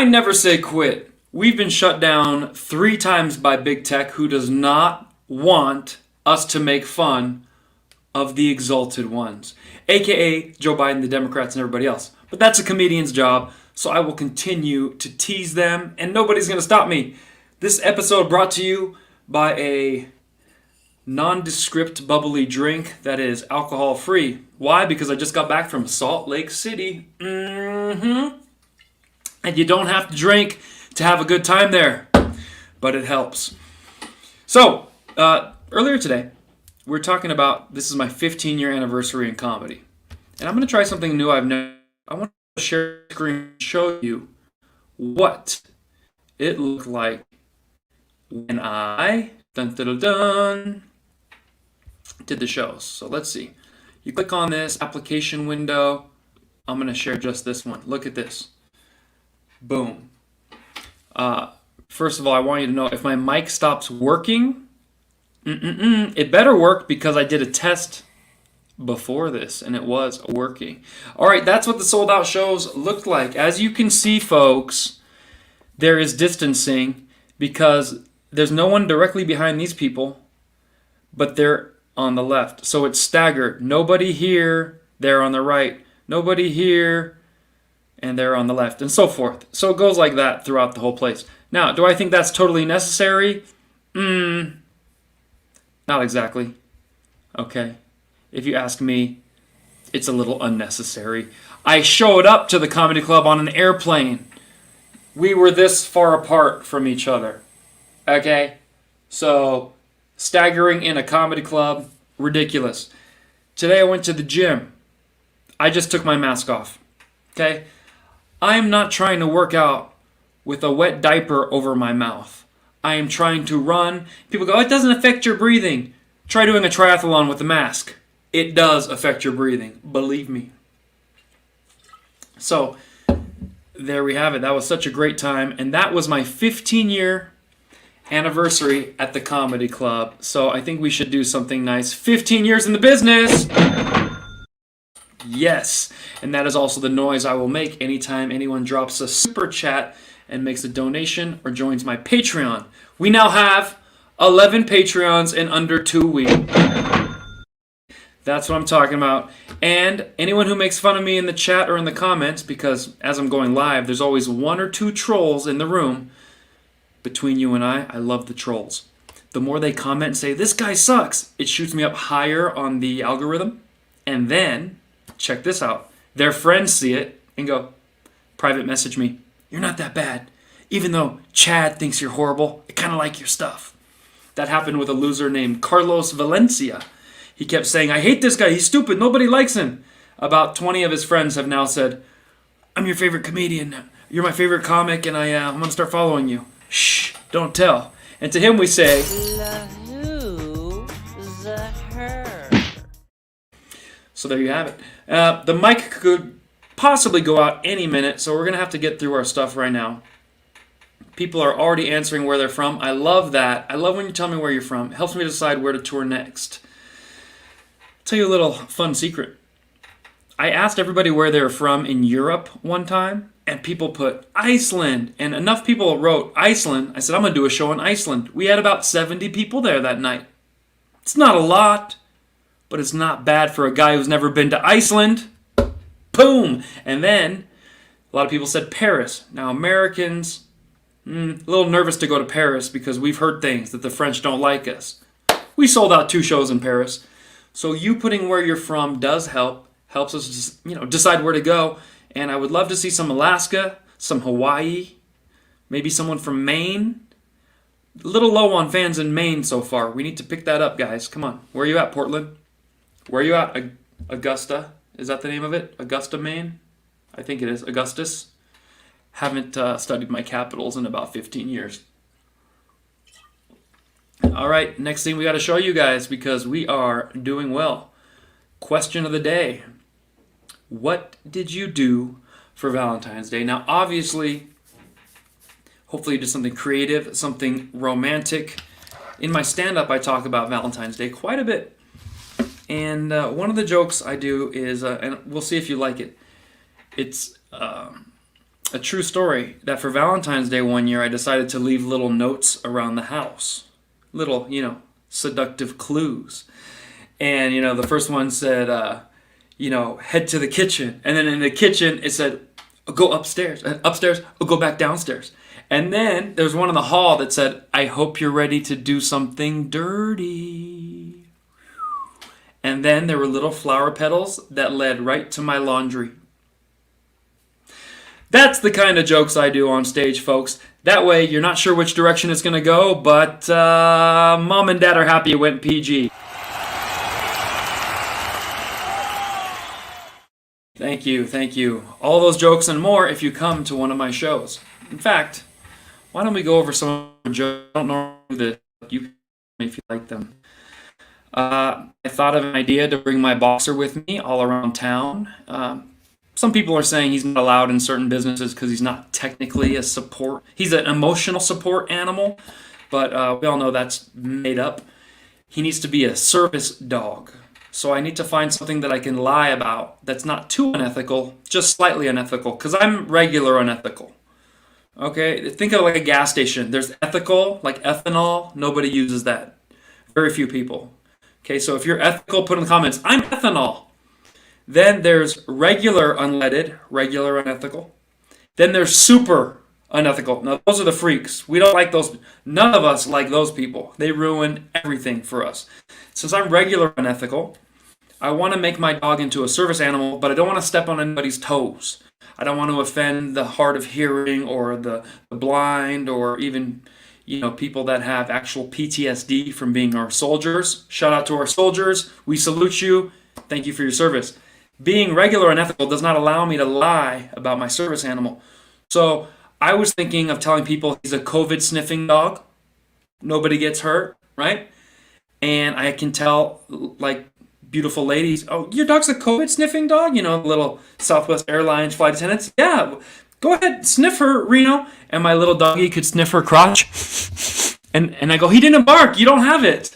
I never say quit. We've been shut down 3 times by big tech, who does not want us to make fun of the exalted ones, aka Joe Biden, the Democrats, and everybody else. But that's a comedian's job, so I will continue to tease them, and nobody's going to stop me. This episode brought to you by a nondescript bubbly drink that is alcohol free. Why? Because I just got back from Salt Lake City. And you don't have to drink to have a good time there, but it helps. So, earlier today, we're talking about, this is my 15-year anniversary in comedy. And I'm going to try something new I want to share the screen and show you what it looked like when I did the shows. So let's see. You click on this application window. I'm going to share just this one. Look at this. Boom. First of all, I want you to know, if my mic stops working, it better work, because I did a test before this and it was working. All right, that's what the sold out shows looked like. As you can see, folks, there is distancing because there's no one directly behind these people, but they're on the left. So it's staggered. Nobody here, they're on the right. Nobody here, and they're on the left, and so forth. So it goes like that throughout the whole place. Now, do I think that's totally necessary? Not exactly. Okay. If you ask me, it's a little unnecessary. I showed up to the comedy club on an airplane. We were this far apart from each other. Okay? So, staggering in a comedy club, ridiculous. Today I went to the gym. I just took my mask off. Okay? I am not trying to work out with a wet diaper over my mouth. I am trying to run. People go, it doesn't affect your breathing. Try doing a triathlon with a mask. It does affect your breathing. Believe me. So, there we have it. That was such a great time. And that was my 15-year anniversary at the comedy club. So, I think we should do something nice. 15 years in the business! Yes, and that is also the noise I will make anytime anyone drops a super chat and makes a donation or joins my Patreon. We now have 11 Patreons in under 2 weeks. That's what I'm talking about. And anyone who makes fun of me in the chat or in the comments, because as I'm going live, there's always 1 or 2 trolls in the room. Between you and I love the trolls. The more they comment and say, this guy sucks, it shoots me up higher on the algorithm. And then, check this out, their friends see it and go, private message me, you're not that bad. Even though Chad thinks you're horrible, I kind of like your stuff. That happened with a loser named Carlos Valencia. He kept saying, I hate this guy, he's stupid, nobody likes him. About 20 of his friends have now said, I'm your favorite comedian, you're my favorite comic, and I'm going to start following you. Shh, don't tell. And to him we say, who, the her. So there you have it. The mic could possibly go out any minute, so we're going to have to get through our stuff right now. People are already answering where they're from. I love that. I love when you tell me where you're from. It helps me decide where to tour next. I'll tell you a little fun secret. I asked everybody where they were from in Europe one time, and people put Iceland, and enough people wrote Iceland. I said, I'm going to do a show in Iceland. We had about 70 people there that night. It's not a lot, but it's not bad for a guy who's never been to Iceland. Boom! And then a lot of people said Paris. Now, Americans, a little nervous to go to Paris because we've heard things that the French don't like us. We sold out 2 shows in Paris. So you putting where you're from does help. Helps us, decide where to go. And I would love to see some Alaska, some Hawaii, maybe someone from Maine. A little low on fans in Maine so far. We need to pick that up, guys. Come on. Where are you at, Portland? Where are you at? Augusta? Is that the name of it? Augusta, Maine? I think it is. Augustus? Haven't studied my capitals in about 15 years. All right, next thing we got to show you guys, because we are doing well. Question of the day. What did you do for Valentine's Day? Now, obviously, hopefully you did something creative, something romantic. In my stand-up, I talk about Valentine's Day quite a bit. And one of the jokes I do is, and we'll see if you like it, it's a true story that for Valentine's Day one year, I decided to leave little notes around the house. Little, seductive clues. And, the first one said, head to the kitchen. And then in the kitchen, it said, go upstairs. Upstairs, go back downstairs. And then there's one in the hall that said, I hope you're ready to do something dirty. And then there were little flower petals that led right to my laundry. That's the kind of jokes I do on stage, folks. That way, you're not sure which direction it's going to go, but mom and dad are happy it went PG. Thank you. All those jokes and more if you come to one of my shows. In fact, why don't we go over some jokes? I don't know that you can if you like them. I thought of an idea to bring my boxer with me all around town. Some people are saying he's not allowed in certain businesses because he's not technically a support. He's an emotional support animal, but we all know that's made up. He needs to be a service dog. So I need to find something that I can lie about that's not too unethical, just slightly unethical, because I'm regular unethical. Okay, think of it like a gas station. There's ethical, like ethanol. Nobody uses that. Very few people. Okay, so if you're ethical, put in the comments, I'm ethanol. Then there's regular unleaded, regular unethical. Then there's super unethical. Now, those are the freaks. We don't like those. None of us like those people. They ruin everything for us. Since I'm regular unethical, I want to make my dog into a service animal, but I don't want to step on anybody's toes. I don't want to offend the hard of hearing or the blind or even people that have actual PTSD from being our soldiers. Shout out to our soldiers. We salute you. Thank you for your service. Being regular and ethical does not allow me to lie about my service animal. So I was thinking of telling people he's a COVID sniffing dog. Nobody gets hurt, right? And I can tell, like, beautiful ladies, oh, your dog's a COVID sniffing dog? Little Southwest Airlines flight attendants. Yeah, go ahead, sniff her, Reno. And my little doggy could sniff her crotch. And I go, he didn't bark, you don't have it.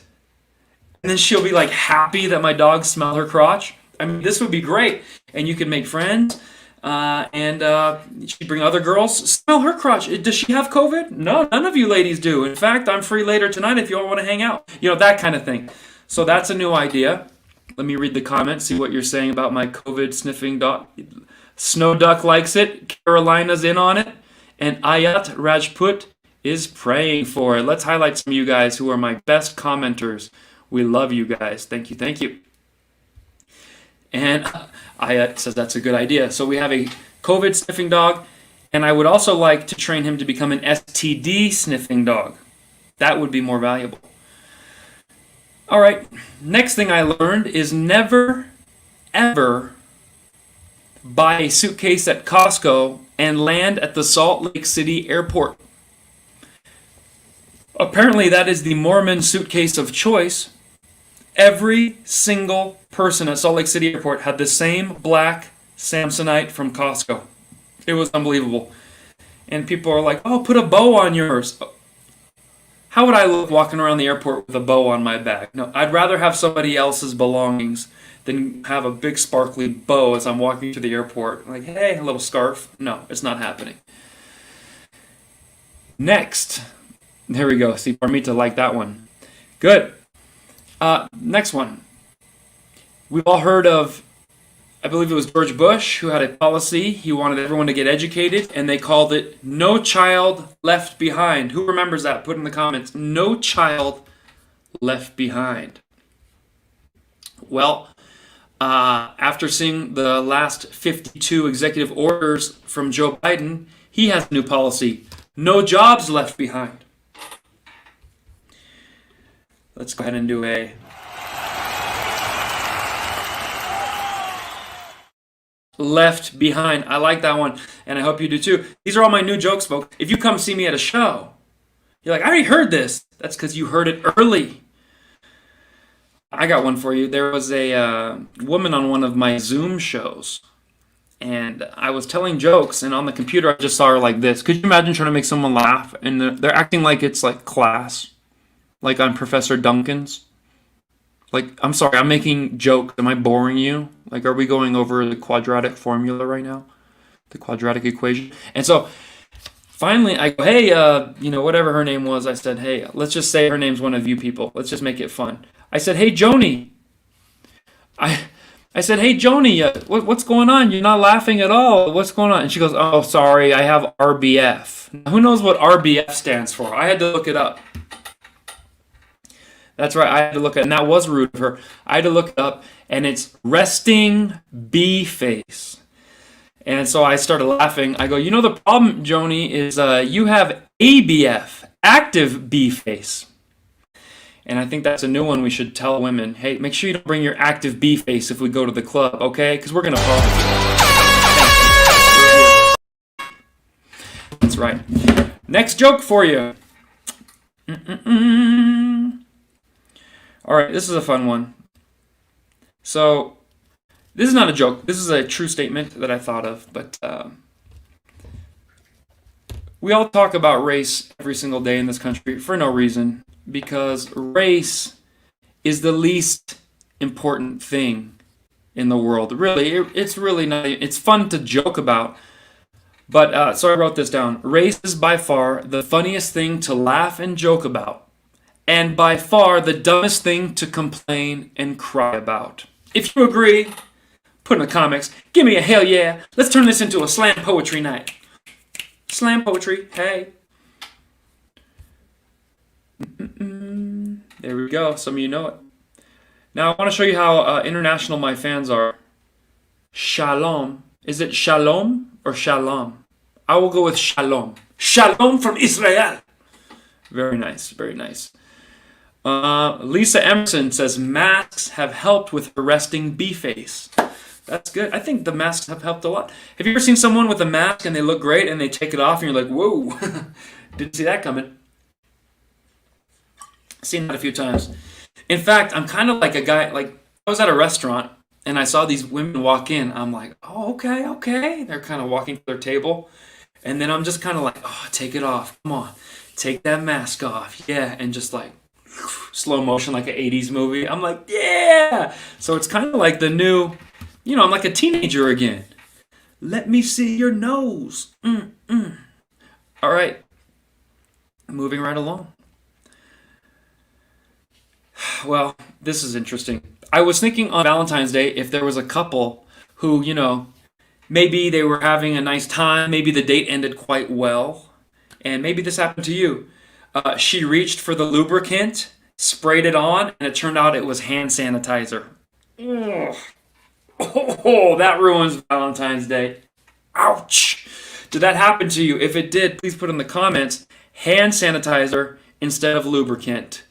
And then she'll be like happy that my dog smelled her crotch. I mean, this would be great. And you could make friends. And she'd bring other girls. Smell her crotch. Does she have COVID? No, none of you ladies do. In fact, I'm free later tonight if you all want to hang out. That kind of thing. So that's a new idea. Let me read the comments, see what you're saying about my COVID sniffing dog. Snow Duck likes it. Carolina's in on it. And Ayat Rajput is praying for it. Let's highlight some of you guys who are my best commenters. We love you guys. Thank you. And Ayat says that's a good idea. So we have a COVID sniffing dog, and I would also like to train him to become an STD sniffing dog. That would be more valuable. All right, next thing I learned is never, ever buy a suitcase at Costco and land at the Salt Lake City airport. Apparently that is the Mormon suitcase of choice. Every single person at Salt Lake City airport had the same black Samsonite from Costco. It was unbelievable. And people are like, oh, put a bow on yours. How would I look walking around the airport with a bow on my bag? No, I'd rather have somebody else's belongings than have a big sparkly bow as I'm walking to the airport. Like, hey, a little scarf. No, it's not happening. Next. There we go. See, Parmita liked that one. Good. Next one. We've all heard of, I believe it was George Bush, who had a policy. He wanted everyone to get educated, and they called it No Child Left Behind. Who remembers that? Put in the comments. No Child Left Behind. Well, after seeing the last 52 executive orders from Joe Biden, he has a new policy. No Jobs Left Behind. Let's go ahead and do a left behind. I like that one, and I hope you do too. These are all my new jokes, folks. If you come see me at a show, you're like, I already heard this. That's because you heard it early. I got one for you. There was a woman on one of my Zoom shows, and I was telling jokes, and on the computer I just saw her like this. Could you imagine trying to make someone laugh, and they're acting like it's like class, like on Professor Duncan's? Like, I'm sorry, I'm making jokes. Am I boring you? Like, are we going over the quadratic formula right now? the quadratic equation. And so finally, I go, hey, whatever her name was, I said, hey, let's just say her name's one of you people. Let's just make it fun. I said, hey, Joni. I said, hey, Joni, what's going on? You're not laughing at all. What's going on? And she goes, oh, sorry, I have RBF. Now, who knows what RBF stands for? I had to look it up. That's right, I had to look at it, and that was rude of her. I had to look it up, and it's resting B face. And so I started laughing. I go, you know, the problem, Joni, is you have ABF, active B face. And I think that's a new one we should tell women. Hey, make sure you don't bring your active B face if we go to the club, okay? Because we're going to follow. That's right. Next joke for you. All right, this is a fun one. So, this is not a joke. This is a true statement that I thought of. But we all talk about race every single day in this country for no reason. Because race is the least important thing in the world. Really, it's really not. It's fun to joke about. But, so I wrote this down. Race is by far the funniest thing to laugh and joke about. And by far the dumbest thing to complain and cry about. If you agree, put in the comics. Give me a hell yeah. Let's turn this into a slam poetry night. Slam poetry, hey. There we go. Some of you know it. Now I want to show you how international my fans are. Shalom. Is it shalom or shalom? I will go with shalom. Shalom from Israel. Very nice. Very nice. Lisa Emerson says masks have helped with arresting B-face. That's good. I think the masks have helped a lot. Have you ever seen someone with a mask and they look great and they take it off and you're like, whoa, didn't see that coming. Seen that a few times. In fact, I'm kind of like a guy, like I was at a restaurant and I saw these women walk in. I'm like, oh, okay. They're kind of walking to their table. And then I'm just kind of like, oh, take it off. Come on. Take that mask off. Yeah. And just like slow motion, like an 80s movie. I'm like, yeah. So it's kind of like the new, I'm like a teenager again. Let me see your nose. All right. Moving right along. Well, this is interesting. I was thinking on Valentine's Day if there was a couple who, maybe they were having a nice time, maybe the date ended quite well, and maybe this happened to you. She reached for the lubricant, sprayed it on, and it turned out it was hand sanitizer. Ugh. Oh, that ruins Valentine's Day. Ouch! Did that happen to you? If it did, please put in the comments, hand sanitizer instead of lubricant.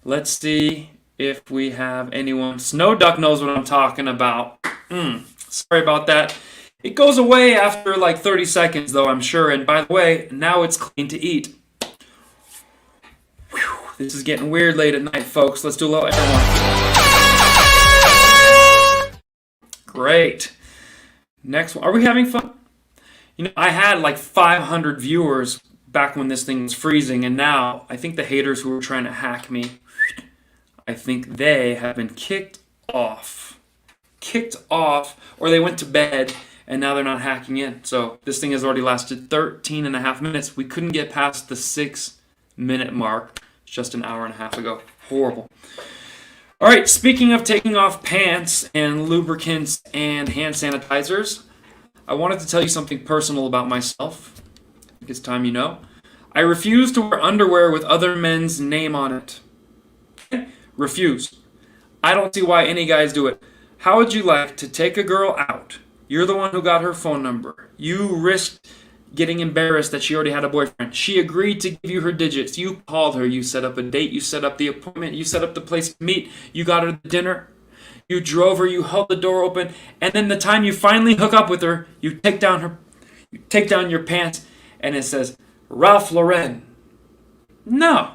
Let's see if we have anyone. Snow Duck knows what I'm talking about. Sorry about that. It goes away after like 30 seconds though, I'm sure. And by the way, now it's clean to eat. Whew, this is getting weird late at night, folks. Let's do a little air one. Great. Next one. Are we having fun? I had like 500 viewers back when this thing was freezing. And now I think the haters who were trying to hack me, I think they have been kicked off, or they went to bed and now they're not hacking in. So this thing has already lasted 13 and a half minutes. We couldn't get past the 6-minute mark just an hour and a half ago. Horrible. All right, speaking of taking off pants and lubricants and hand sanitizers, I wanted to tell you something personal about myself. I think it's time you know. I refuse to wear underwear with other men's name on it. Refuse. I don't see why any guys do it. How would you like to take a girl out? You're the one who got her phone number. You risked getting embarrassed that she already had a boyfriend. She agreed to give you her digits. You called her. You set up a date. You set up the appointment. You set up the place to meet. You got her the dinner. You drove her. You held the door open. And then the time you finally hook up with her, you take down your pants, and it says Ralph Lauren. No.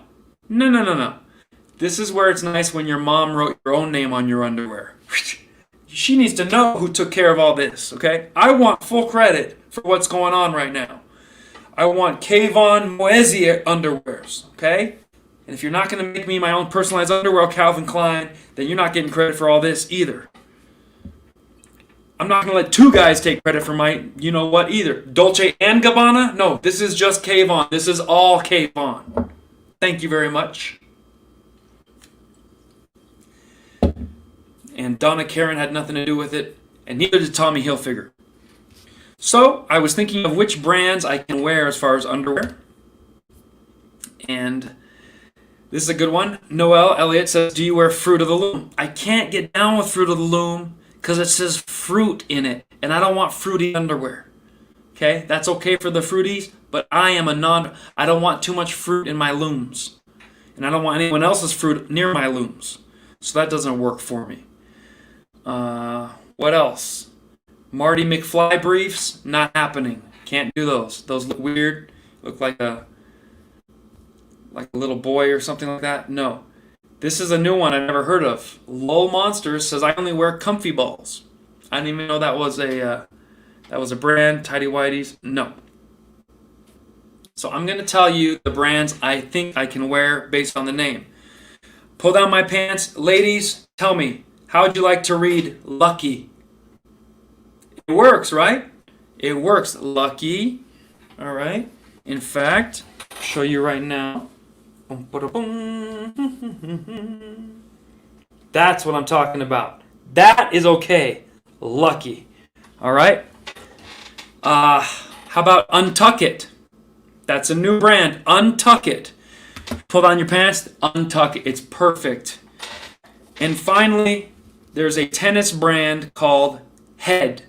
This is where it's nice when your mom wrote your own name on your underwear. She needs to know who took care of all this, okay? I want full credit for what's going on right now. I want Kayvon Moesie underwears, okay? And if you're not going to make me my own personalized underwear, Calvin Klein, then you're not getting credit for all this either. I'm not going to let two guys take credit for my you know what either. Dolce and Gabbana? No, this is just Kayvon. This is all Kayvon. Thank you very much. And Donna Karen had nothing to do with it, and neither did Tommy Hilfiger. So I was thinking of which brands I can wear as far as underwear. And this is a good one. Noel Elliott says, do you wear Fruit of the Loom? I can't get down with Fruit of the Loom because it says fruit in it, and I don't want fruity underwear. Okay, that's okay for the fruities, but I don't want too much fruit in my looms. And I don't want anyone else's fruit near my looms. So that doesn't work for me. What else? Marty McFly briefs, not happening. Can't do those. Those look weird. Look like a little boy or something like that. No. This is a new one I've never heard of. Lol Monsters says I only wear comfy balls. I didn't even know that was a brand. Tidy Whities. No. So I'm going to tell you the brands I think I can wear based on the name. Pull down my pants. Ladies, tell me, how would you like to read Lucky? It works, right? It works. Lucky. All right. In fact, I'll show you right now. That's what I'm talking about. That is okay. Lucky. All right. How about Untuck It? That's a new brand. Untuck It. Pull down your pants. Untuck It. It's perfect. And finally, there's a tennis brand called Head.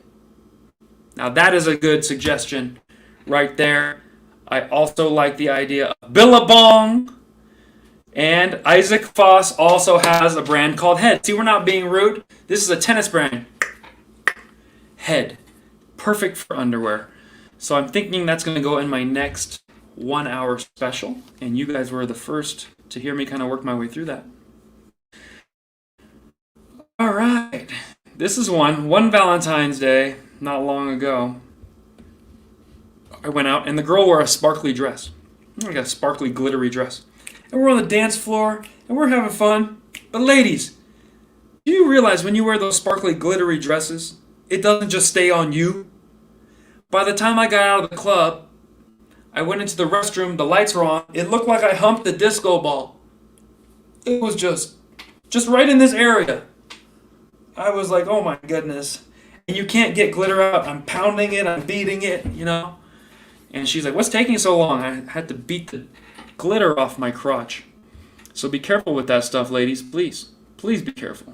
Now that is a good suggestion right there. I also like the idea of Billabong. And Isaac Foss also has a brand called Head. See, we're not being rude. This is a tennis brand. Head. Perfect for underwear. So I'm thinking that's going to go in my next 1 hour special. And you guys were the first to hear me kind of work my way through that. All right. This is one Valentine's Day, not long ago. I went out and the girl wore a sparkly dress. Like a sparkly, glittery dress. And we're on the dance floor and we're having fun. But ladies, do you realize when you wear those sparkly, glittery dresses, it doesn't just stay on you? By the time I got out of the club, I went into the restroom, the lights were on. It looked like I humped the disco ball. It was just right in this area. I was like, oh my goodness. And you can't get glitter out. I'm pounding it, I'm beating it, you know. And she's like, what's taking so long? I had to beat the glitter off my crotch. So be careful with that stuff, ladies. Please. Please be careful.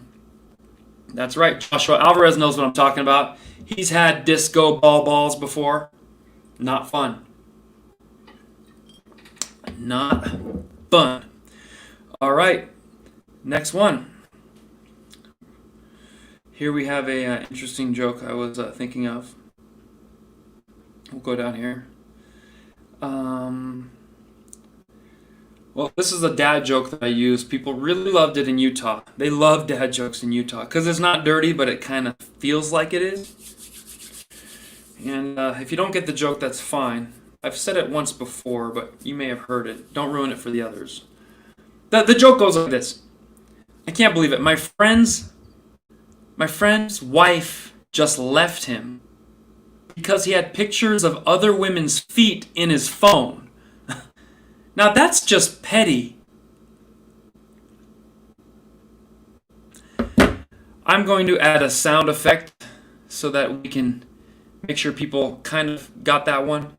That's right. Joshua Alvarez knows what I'm talking about. He's had disco balls before. Not fun. Not fun. All right. Next one. Here we have a interesting joke I was thinking of. We'll go down here. Well, this is a dad joke that I use. People really loved it in Utah. They love dad jokes in Utah because it's not dirty, but it kind of feels like it is. And if you don't get the joke, that's fine. I've said it once before, but you may have heard it. Don't ruin it for the others. The joke goes like this. I can't believe it. My friend's wife just left him because he had pictures of other women's feet in his phone. Now that's just petty. I'm going to add a sound effect so that we can make sure people kind of got that one.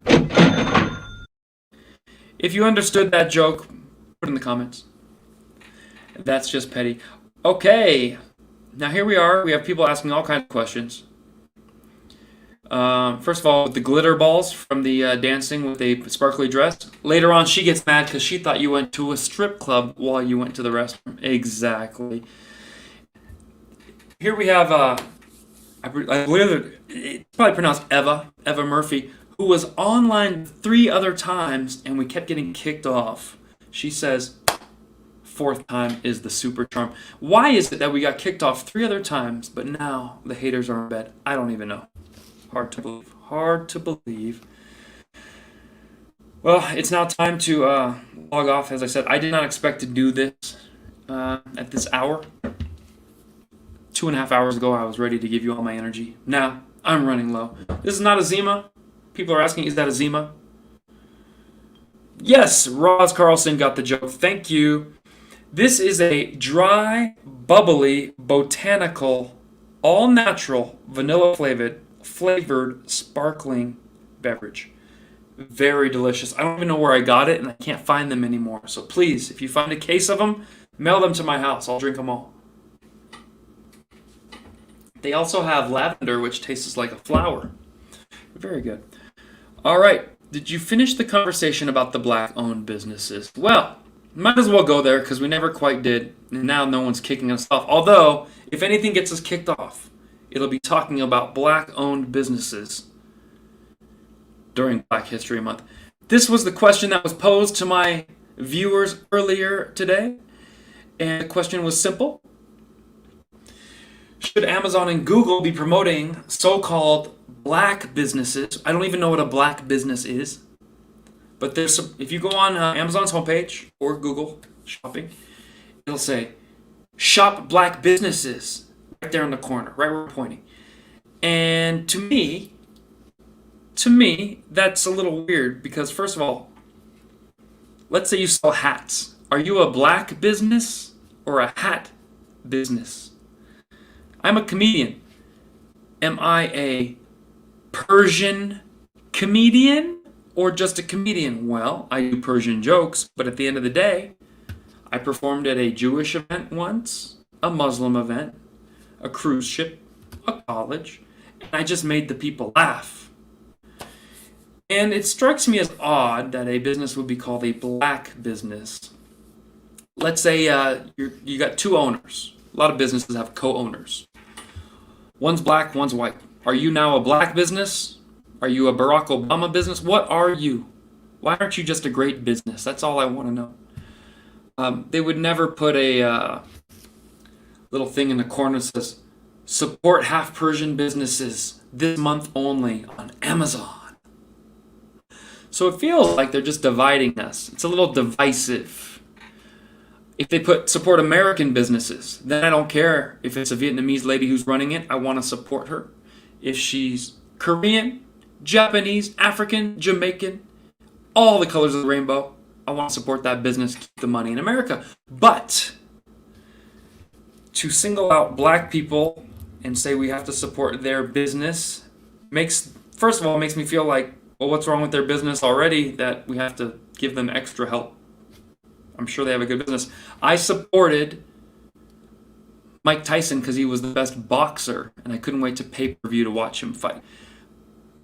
If you understood that joke, put it in the comments. That's just petty. Okay. Now here we are. We have people asking all kinds of questions. First of all, with the glitter balls from the dancing with a sparkly dress. Later on, she gets mad because she thought you went to a strip club while you went to the restroom. Exactly. Here we have, I believe it's probably pronounced Eva Murphy, who was online 3 other times and we kept getting kicked off. She says, 4th time is the super charm. Why is it that we got kicked off 3 other times, but now the haters are in bed? I don't even know. Hard to believe. Hard to believe. Well, it's now time to log off. As I said, I did not expect to do this at this hour. 2.5 hours ago, I was ready to give you all my energy. Now, I'm running low. This is not a Zima. People are asking, is that a Zima? Yes, Roz Carlson got the joke. Thank you. This is a dry, bubbly, botanical, all-natural, vanilla-flavored, sparkling beverage. Very delicious. I don't even know where I got it, and I can't find them anymore. So please, if you find a case of them, mail them to my house. I'll drink them all. They also have lavender, which tastes like a flower. Very good. All right. Did you finish the conversation about the black-owned businesses? Well, might as well go there because we never quite did, and now no one's kicking us off. Although, if anything gets us kicked off, it'll be talking about black-owned businesses during Black History Month. This was the question that was posed to my viewers earlier today, and the question was simple. Should Amazon and Google be promoting so-called black businesses? I don't even know what a black business is. But there's some, if you go on Amazon's homepage or Google Shopping, it'll say, shop black businesses right there in the corner, right where we're pointing. And to me, that's a little weird because first of all, let's say you sell hats. Are you a black business or a hat business? I'm a comedian. Am I a Persian comedian or just a comedian? Well, I do Persian jokes, but at the end of the day, I performed at a Jewish event once, a Muslim event, a cruise ship, a college, and I just made the people laugh. And it strikes me as odd that a business would be called a black business. Let's say you got two owners. A lot of businesses have co-owners. One's black, one's white. Are you now a black business? Are you a Barack Obama business? What are you? Why aren't you just a great business? That's all I want to know. They would never put a little thing in the corner that says, support half Persian businesses this month only on Amazon. So it feels like they're just dividing us. It's a little divisive. If they put support American businesses, then I don't care if it's a Vietnamese lady who's running it. I want to support her. If she's Korean, Japanese, African, Jamaican, all the colors of the rainbow, I want to support that business, keep the money in America. But to single out black people and say we have to support their business first of all, makes me feel like, well, what's wrong with their business already that we have to give them extra help? I'm sure they have a good business. I supported Mike Tyson because he was the best boxer, and I couldn't wait to pay-per-view to watch him fight.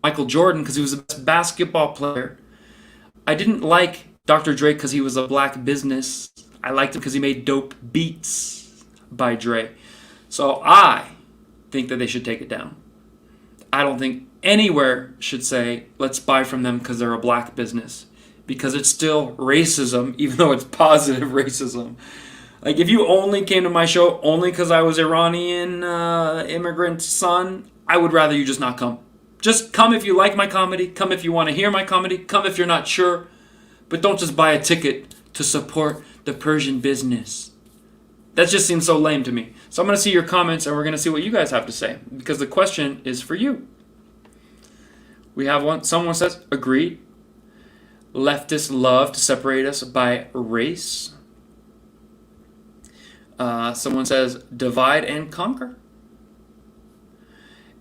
Michael Jordan because he was the best basketball player. I didn't like Dr. Dre because he was a black business. I liked him because he made dope beats by Dre. So I think that they should take it down. I don't think anywhere should say, let's buy from them because they're a black business. Because it's still racism, even though it's positive racism. Like, if you only came to my show only because I was Iranian immigrant son, I would rather you just not come. Just come if you like my comedy. Come if you want to hear my comedy. Come if you're not sure. But don't just buy a ticket to support the Persian business. That just seems so lame to me. So I'm going to see your comments, and we're going to see what you guys have to say. Because the question is for you. We have one. Someone says, agreed. Leftists love to separate us by race. Someone says, divide and conquer.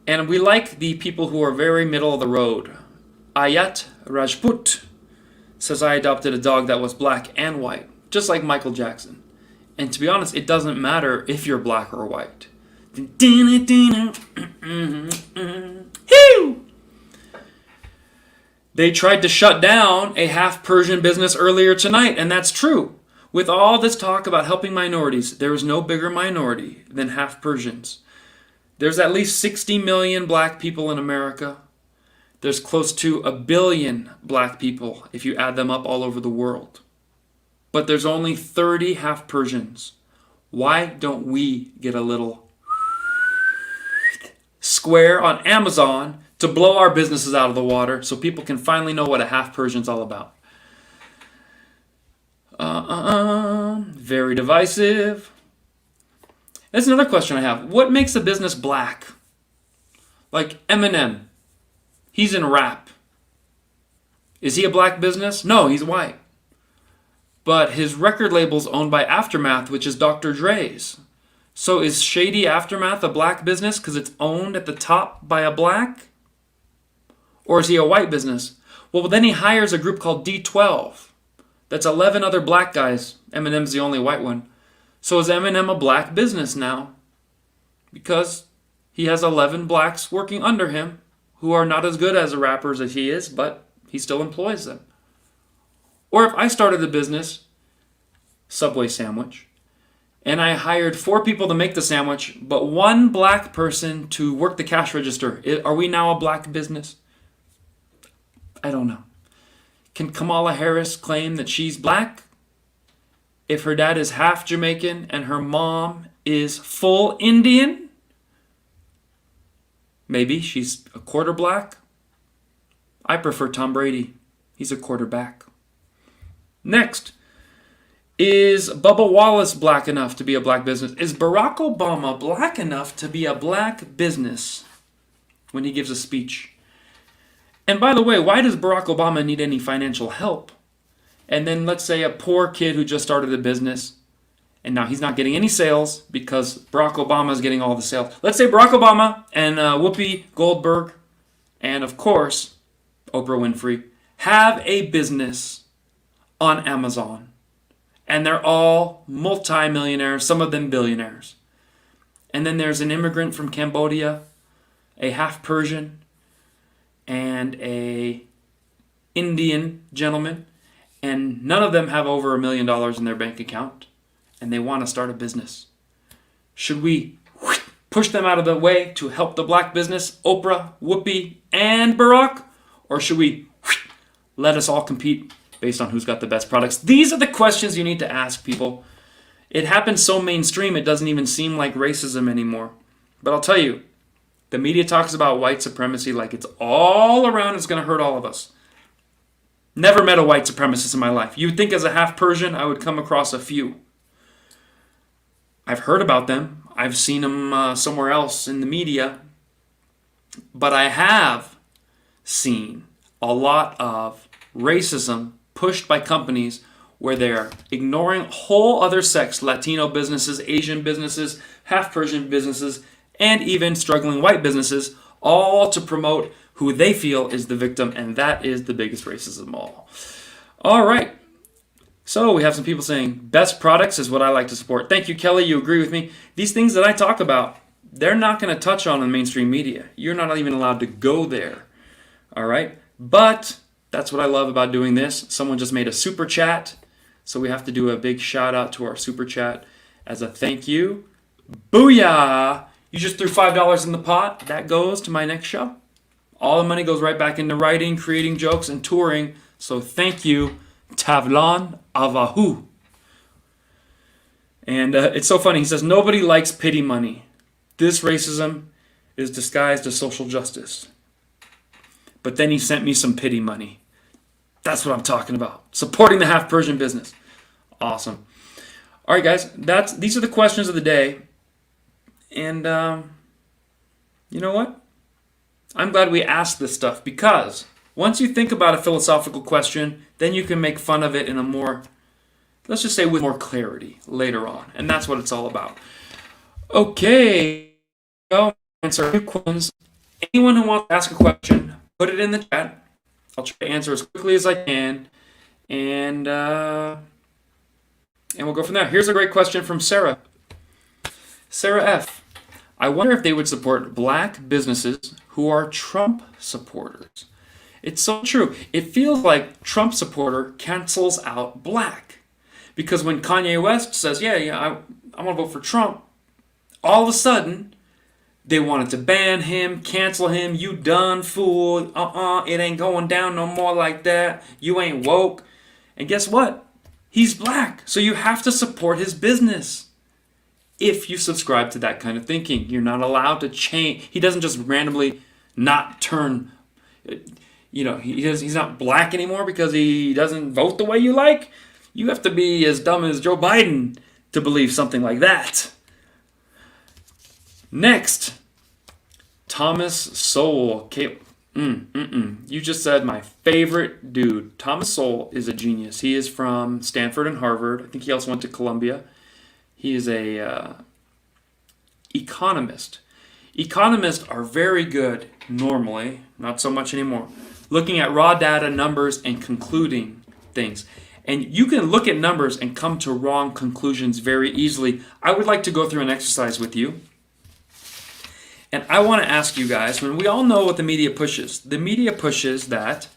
And we like the people who are very middle of the road. Ayat Rajput says, I adopted a dog that was black and white, just like Michael Jackson. And to be honest, it doesn't matter if you're black or white. They tried to shut down a half Persian business earlier tonight, and that's true. With all this talk about helping minorities, there is no bigger minority than half Persians. There's at least 60 million black people in America. There's close to 1 billion black people if you add them up all over the world. But there's only 30 half Persians. Why don't we get a little square on Amazon to blow our businesses out of the water so people can finally know what a half Persian's all about? Very divisive. That's another question I have. What makes a business black? Like Eminem. He's in rap. Is he a black business? No, he's white. But his record label's owned by Aftermath, which is Dr. Dre's. So is Shady Aftermath a black business because it's owned at the top by a black? Or is he a white business? Well, then he hires a group called D12. That's 11 other black guys. Eminem's the only white one. So is Eminem a black business now? Because he has 11 blacks working under him who are not as good as rappers as he is, but he still employs them. Or if I started a business, Subway sandwich, and I hired 4 people to make the sandwich, but 1 black person to work the cash register, are we now a black business? I don't know. Can Kamala Harris claim that she's black if her dad is half Jamaican and her mom is full Indian? Maybe she's a quarter black. I prefer Tom Brady. He's a quarterback. Next, is Bubba Wallace black enough to be a black business? Is Barack Obama black enough to be a black business when he gives a speech? And by the way, why does Barack Obama need any financial help? And then let's say a poor kid who just started a business, and now he's not getting any sales because Barack Obama is getting all the sales. Let's say Barack Obama and Whoopi Goldberg and, of course, Oprah Winfrey have a business on Amazon. And they're all multimillionaires, some of them billionaires. And then there's an immigrant from Cambodia, a half Persian, and a Indian gentleman. And none of them have over $1 million in their bank account. And they want to start a business. Should we push them out of the way to help the black business, Oprah, Whoopi, and Barack? Or should we let us all compete based on who's got the best products? These are the questions you need to ask people. It happens so mainstream, it doesn't even seem like racism anymore. But I'll tell you, the media talks about white supremacy like it's all around, it's going to hurt all of us. Never met a white supremacist in my life. You'd think as a half Persian, I would come across a few. I've heard about them. I've seen them somewhere else in the media. But I have seen a lot of racism pushed by companies where they're ignoring whole other sects, Latino businesses, Asian businesses, half Persian businesses, and even struggling white businesses, all to promote who they feel is the victim, and that is the biggest racism of all. All right. So we have some people saying best products is what I like to support. Thank you, Kelly. You agree with me. These things that I talk about, they're not going to touch on in mainstream media. You're not even allowed to go there. All right. But that's what I love about doing this. Someone just made a super chat. So we have to do a big shout out to our super chat as a thank you. Booyah! You just threw $5 in the pot. That goes to my next show. All the money goes right back into writing, creating jokes, and touring. So thank you, Tavlon Avahu. And it's so funny. He says, nobody likes pity money. This racism is disguised as social justice. But then he sent me some pity money. That's what I'm talking about. Supporting the half Persian business. Awesome. All right, guys. These are the questions of the day. And you know what? I'm glad we asked this stuff because once you think about a philosophical question, then you can make fun of it in a more, let's just say with more clarity later on. And that's what it's all about. Okay. I'll answer a few questions. Anyone who wants to ask a question, put it in the chat. I'll try to answer as quickly as I can. And we'll go from there. Here's a great question from Sarah. Sarah F. I wonder if they would support black businesses who are Trump supporters. It's so true. It feels like Trump supporter cancels out black. Because when Kanye West says, I want to vote for Trump, all of a sudden, they wanted to ban him, cancel him. You done, fool. It ain't going down no more like that. You ain't woke. And guess what? He's black. So you have to support his business. If you subscribe to that kind of thinking, you're not allowed to change. He doesn't just randomly not turn, he's not black anymore because he doesn't vote the way you like. You have to be as dumb as Joe Biden to believe something like that. Next, Thomas Sowell. You just said my favorite dude. Thomas Sowell is a genius. He is from Stanford and Harvard. I think he also went to Columbia. He is a economist. Economists are very good normally, not so much anymore, looking at raw data, numbers, and concluding things. And you can look at numbers and come to wrong conclusions very easily. I would like to go through an exercise with you. And I want to ask you guys, when we all know what the media pushes that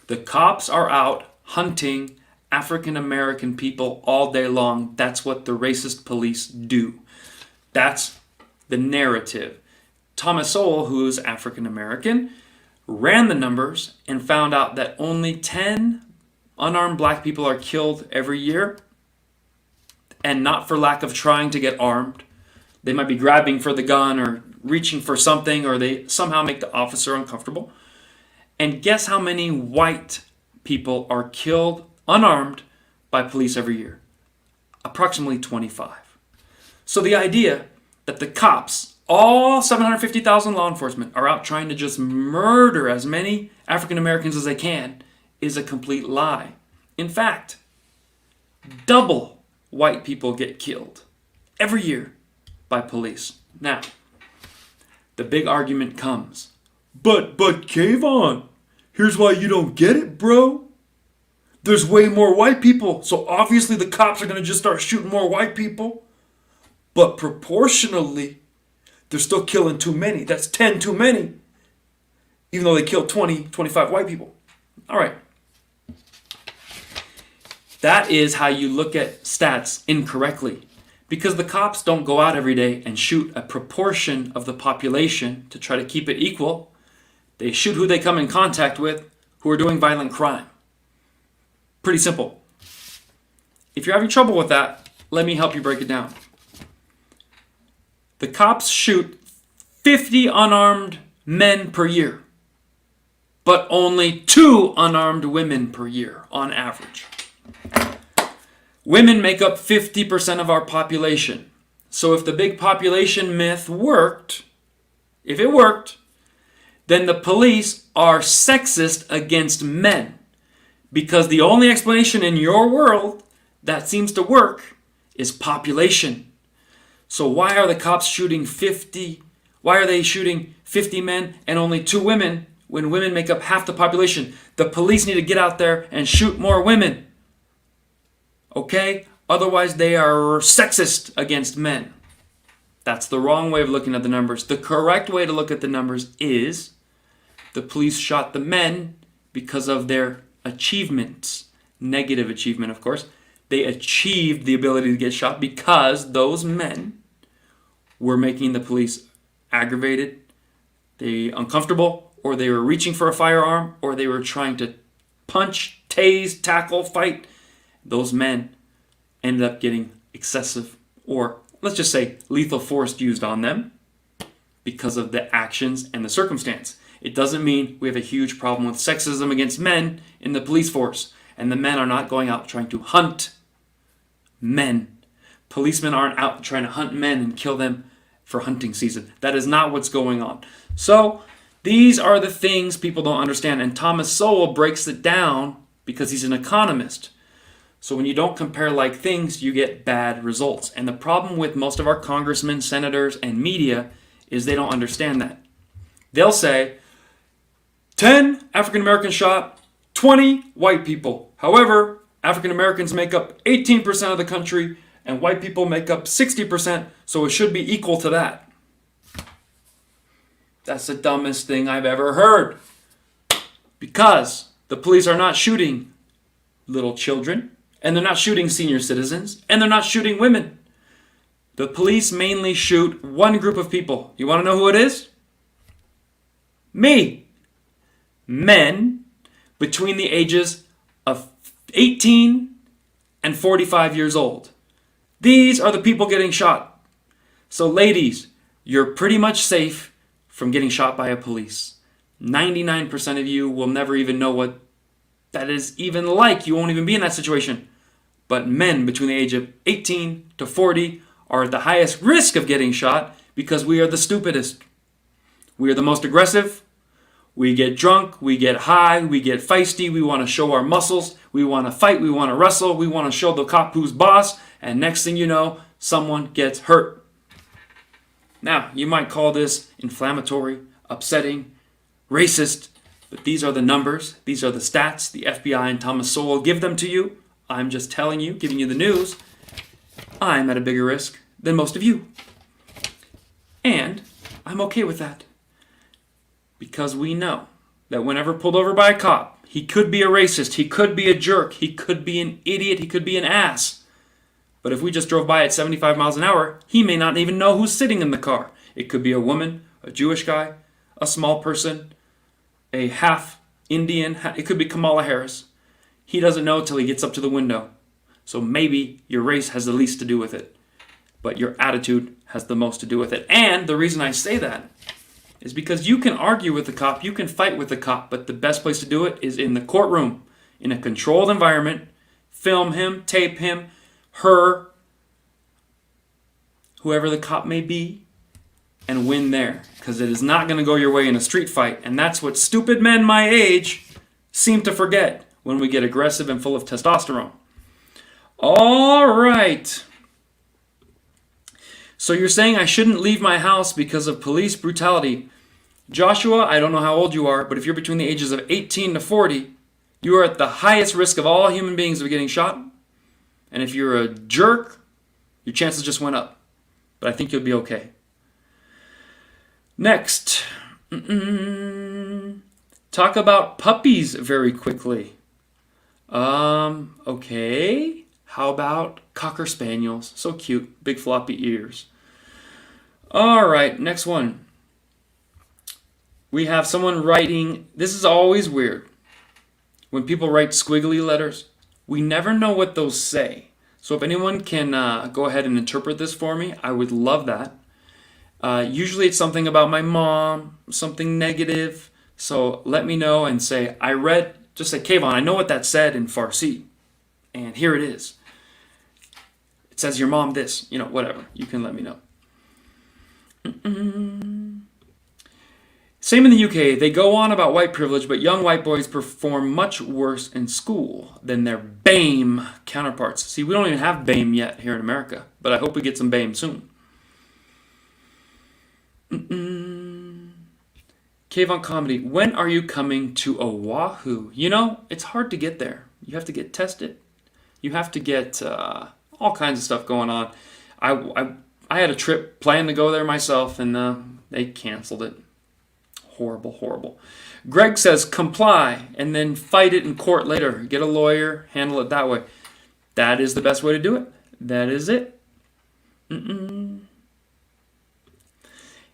the cops are out hunting African American people all day long. That's what the racist police do. That's the narrative. Thomas Sowell, who's African American, ran the numbers and found out that only 10 unarmed black people are killed every year, and not for lack of trying to get armed. They might be grabbing for the gun or reaching for something, or they somehow make the officer uncomfortable. And guess how many white people are killed unarmed by police every year? Approximately 25. So the idea that the cops, all 750,000 law enforcement, are out trying to just murder as many African Americans as they can is a complete lie. In fact, double white people get killed every year by police. Now, the big argument comes. But Kayvon, here's why you don't get it, bro. There's way more white people, so obviously the cops are going to just start shooting more white people. But proportionally, they're still killing too many. That's 10 too many. Even though they killed 20, 25 white people. All right. That is how you look at stats incorrectly. Because the cops don't go out every day and shoot a proportion of the population to try to keep it equal. They shoot who they come in contact with who are doing violent crime. Pretty simple. If you're having trouble with that, let me help you break it down. The cops shoot 50 unarmed men per year, but only 2 unarmed women per year on average. Women make up 50% of our population. So if the big population myth worked, if it worked, then the police are sexist against men. Because the only explanation in your world that seems to work is population. So why are the cops shooting 50? Why are they shooting 50 men and only 2 women when women make up half the population? The police need to get out there and shoot more women. Okay? Otherwise, they are sexist against men. That's the wrong way of looking at the numbers. The correct way to look at the numbers is the police shot the men because of their achievements. Negative achievement, of course. They achieved the ability to get shot because those men were making the police aggravated, they uncomfortable, or they were reaching for a firearm, or they were trying to punch, tase, tackle, fight. Those men ended up getting excessive, or let's just say lethal force used on them because of the actions and the circumstance. It doesn't mean we have a huge problem with sexism against men in the police force, and the men are not going out trying to hunt men. Policemen aren't out trying to hunt men and kill them for hunting season. That is not what's going on. So these are the things people don't understand, and Thomas Sowell breaks it down because he's an economist. So when you don't compare like things, you get bad results. And the problem with most of our congressmen, senators, and media is they don't understand that. They'll say, 10 African Americans shot, 20 white people. However, African Americans make up 18% of the country, and white people make up 60%, so it should be equal to that. That's the dumbest thing I've ever heard. Because the police are not shooting little children, and they're not shooting senior citizens, and they're not shooting women. The police mainly shoot one group of people. You want to know who it is? Me. Men between the ages of 18 and 45 years old. These are the people getting shot. So ladies, you're pretty much safe from getting shot by a police. 99% of you will never even know what that is even like. You won't even be in that situation. But men between the age of 18 to 40 are at the highest risk of getting shot because we are the stupidest. We are the most aggressive. We get drunk, we get high, we get feisty, we want to show our muscles, we want to fight, we want to wrestle, we want to show the cop who's boss, and next thing you know, someone gets hurt. Now, you might call this inflammatory, upsetting, racist, but these are the numbers, these are the stats, the FBI and Thomas Sowell give them to you. I'm just telling you, giving you the news. I'm at a bigger risk than most of you. And I'm okay with that. Because we know that whenever pulled over by a cop, he could be a racist, he could be a jerk, he could be an idiot, he could be an ass. But if we just drove by at 75 miles an hour, he may not even know who's sitting in the car. It could be a woman, a Jewish guy, a small person, a half Indian, it could be Kamala Harris. He doesn't know till he gets up to the window. So maybe your race has the least to do with it, but your attitude has the most to do with it. And the reason I say that is because you can argue with the cop, you can fight with the cop, but the best place to do it is in the courtroom, in a controlled environment. Film him, tape him, her, whoever the cop may be, and win there. Because it is not going to go your way in a street fight. And that's what stupid men my age seem to forget when we get aggressive and full of testosterone. All right. So you're saying I shouldn't leave my house because of police brutality. Joshua, I don't know how old you are, but if you're between the ages of 18 to 40, you are at the highest risk of all human beings of getting shot. And if you're a jerk, your chances just went up. But I think you'll be okay. Next. Talk about puppies very quickly. Okay. How about Cocker Spaniels? So cute. Big floppy ears. All right, next one. We have someone writing, this is always weird. When people write squiggly letters, we never know what those say. So if anyone can go ahead and interpret this for me, I would love that. Usually it's something about my mom, something negative. So let me know and say, just say, Kayvon, I know what that said in Farsi. And here it is. It says your mom this, whatever. You can let me know. Same in the UK. They go on about white privilege, but young white boys perform much worse in school than their BAME counterparts. See, we don't even have BAME yet here in America, but I hope we get some BAME soon. Kayvon Comedy, when are you coming to Oahu? It's hard to get there. You have to get tested. You have to get all kinds of stuff going on. I had a trip planned to go there myself, and they canceled it. Horrible, horrible. Greg says comply and then fight it in court later. Get a lawyer, handle it that way. That is the best way to do it. That is it.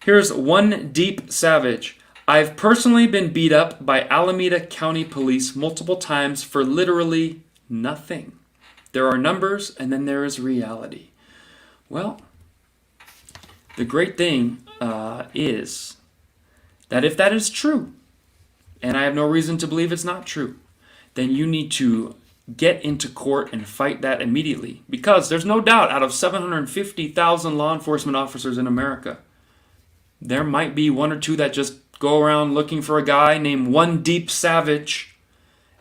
Here's One Deep Savage. I've personally been beat up by Alameda County Police multiple times for literally nothing. There are numbers and then there is reality. Well, the great thing is that if that is true, and I have no reason to believe it's not true, then you need to get into court and fight that immediately. Because there's no doubt out of 750,000 law enforcement officers in America, there might be one or two that just go around looking for a guy named One Deep Savage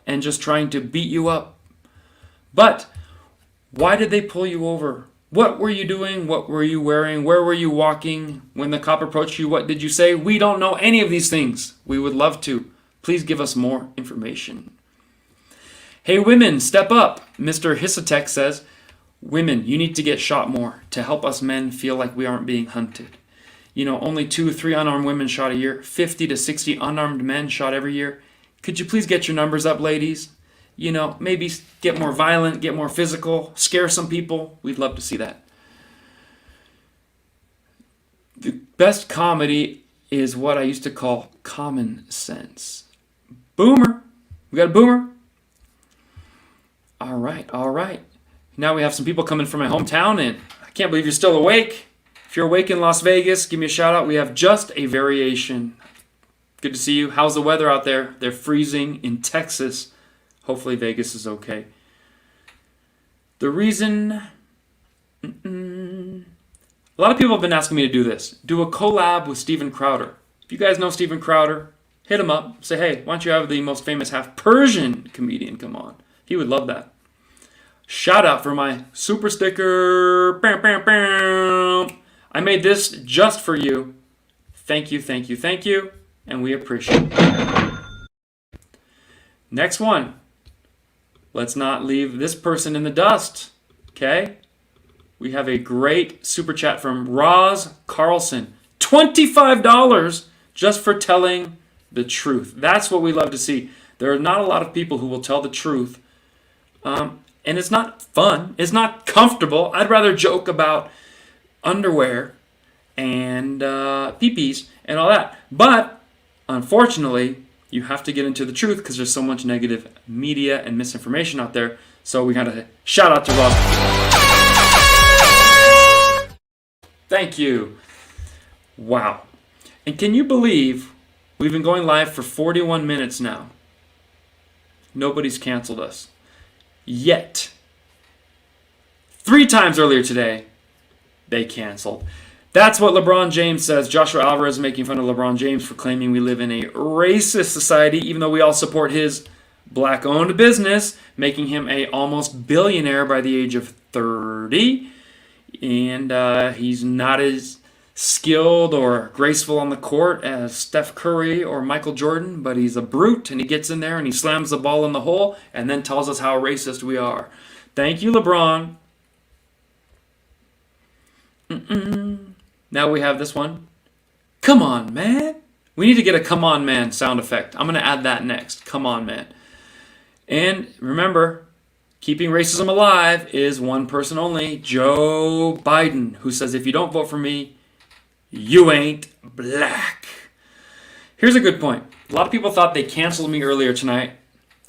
and just trying to beat you up. But why did they pull you over? What were you doing? What were you wearing? Where were you walking? When the cop approached you, what did you say? We don't know any of these things. We would love to. Please give us more information. Hey women, step up. Mr. Hisatek says, women, you need to get shot more to help us men feel like we aren't being hunted. Only 2 or 3 unarmed women shot a year, 50 to 60 unarmed men shot every year. Could you please get your numbers up, ladies? Maybe get more violent, get more physical, scare some people. We'd love to see that. The best comedy is what I used to call common sense. Boomer. We got a boomer. All right. Now we have some people coming from my hometown, and I can't believe you're still awake. If you're awake in Las Vegas, give me a shout out. We have just a variation. Good to see you. How's the weather out there? They're freezing in Texas. Hopefully Vegas is okay. The reason A lot of people have been asking me to do this. Do a collab with Steven Crowder. If you guys know Steven Crowder, hit him up. Say, hey, why don't you have the most famous half Persian comedian come on? He would love that. Shout out for my super sticker. Bam, bam, bam. I made this just for you. Thank you, thank you, thank you. And we appreciate it. Next one. Let's not leave this person in the dust. Okay? We have a great super chat from Roz Carlson. $25 just for telling the truth. That's what we love to see. There are not a lot of people who will tell the truth. And it's not fun. It's not comfortable. I'd rather joke about underwear and peepees and all that. But unfortunately, you have to get into the truth because there's so much negative media and misinformation out there. So we got to shout out to Rob. Thank you. Wow. And can you believe we've been going live for 41 minutes now? Nobody's canceled us. Yet. 3 times earlier today, they canceled. That's what LeBron James says. Joshua Alvarez making fun of LeBron James for claiming we live in a racist society, even though we all support his black-owned business, making him a almost billionaire by the age of 30. And he's not as skilled or graceful on the court as Steph Curry or Michael Jordan, but he's a brute, and he gets in there and he slams the ball in the hole and then tells us how racist we are. Thank you, LeBron. Now we have this one. Come on, man. We need to get a come on, man sound effect. I'm going to add that next. Come on, man. And remember, keeping racism alive is one person only, Joe Biden, who says, if you don't vote for me, you ain't black. Here's a good point. A lot of people thought they canceled me earlier tonight.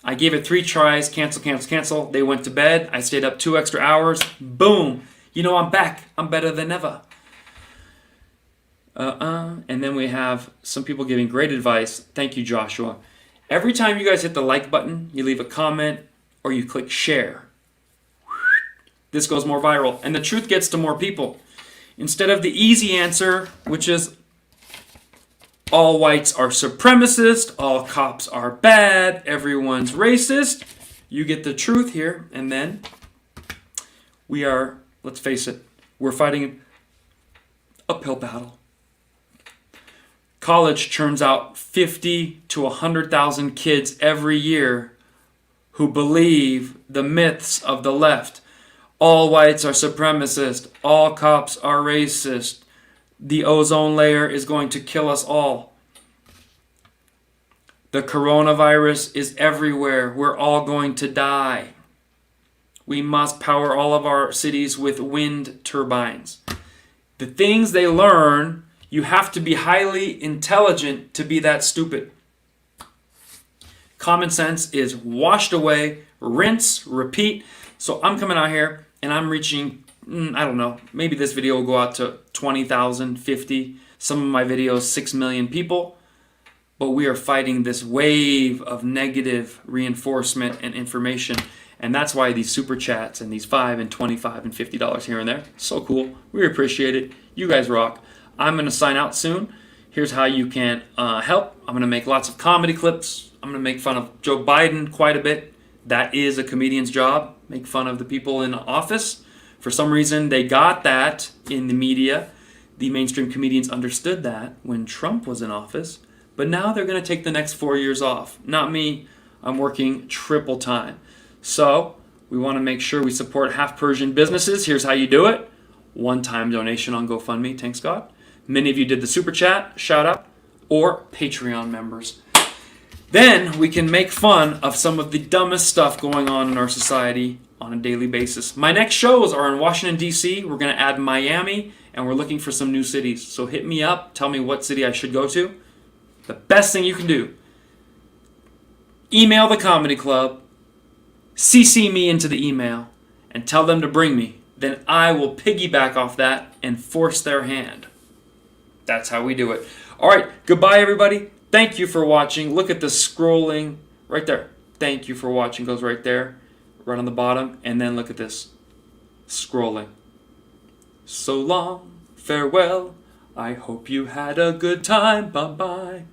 I gave it 3 tries, cancel, cancel, cancel. They went to bed. I stayed up 2 extra hours. Boom. You know I'm back. I'm better than ever. And then we have some people giving great advice. Thank you, Joshua. Every time you guys hit the like button, you leave a comment, or you click share. This goes more viral, and the truth gets to more people. Instead of the easy answer, which is all whites are supremacist, all cops are bad, everyone's racist, you get the truth here, and then we are, let's face it, we're fighting an uphill battle. College churns out 50 to 100,000 kids every year who believe the myths of the left. All whites are supremacist. All cops are racist. The ozone layer is going to kill us all. The coronavirus is everywhere. We're all going to die. We must power all of our cities with wind turbines. The things they learn, you have to be highly intelligent to be that stupid. Common sense is washed away, rinse, repeat. So I'm coming out here and I'm reaching, I don't know, maybe this video will go out to 20,000, 50, some of my videos 6 million people. But we are fighting this wave of negative reinforcement and information. And that's why these super chats and these $5 and $25 and $50 here and there, so cool. We appreciate it. You guys rock. I'm going to sign out soon. Here's how you can help. I'm going to make lots of comedy clips. I'm going to make fun of Joe Biden quite a bit. That is a comedian's job. Make fun of the people in office. For some reason, they got that in the media. The mainstream comedians understood that when Trump was in office. But now they're going to take the next 4 years off. Not me. I'm working triple time. So we want to make sure we support half Persian businesses. Here's how you do it. One-time donation on GoFundMe. Thanks, God. Many of you did the super chat, shout out, or Patreon members. Then we can make fun of some of the dumbest stuff going on in our society on a daily basis. My next shows are in Washington, D.C. We're going to add Miami, and we're looking for some new cities. So hit me up. Tell me what city I should go to. The best thing you can do, email the comedy club, CC me into the email, and tell them to bring me. Then I will piggyback off that and force their hand. That's how we do it. All right, goodbye, everybody. Thank you for watching. Look at the scrolling right there. Thank you for watching. Goes right there, right on the bottom. And then look at this, scrolling. So long, Farewell. I hope you had a good time. Bye bye.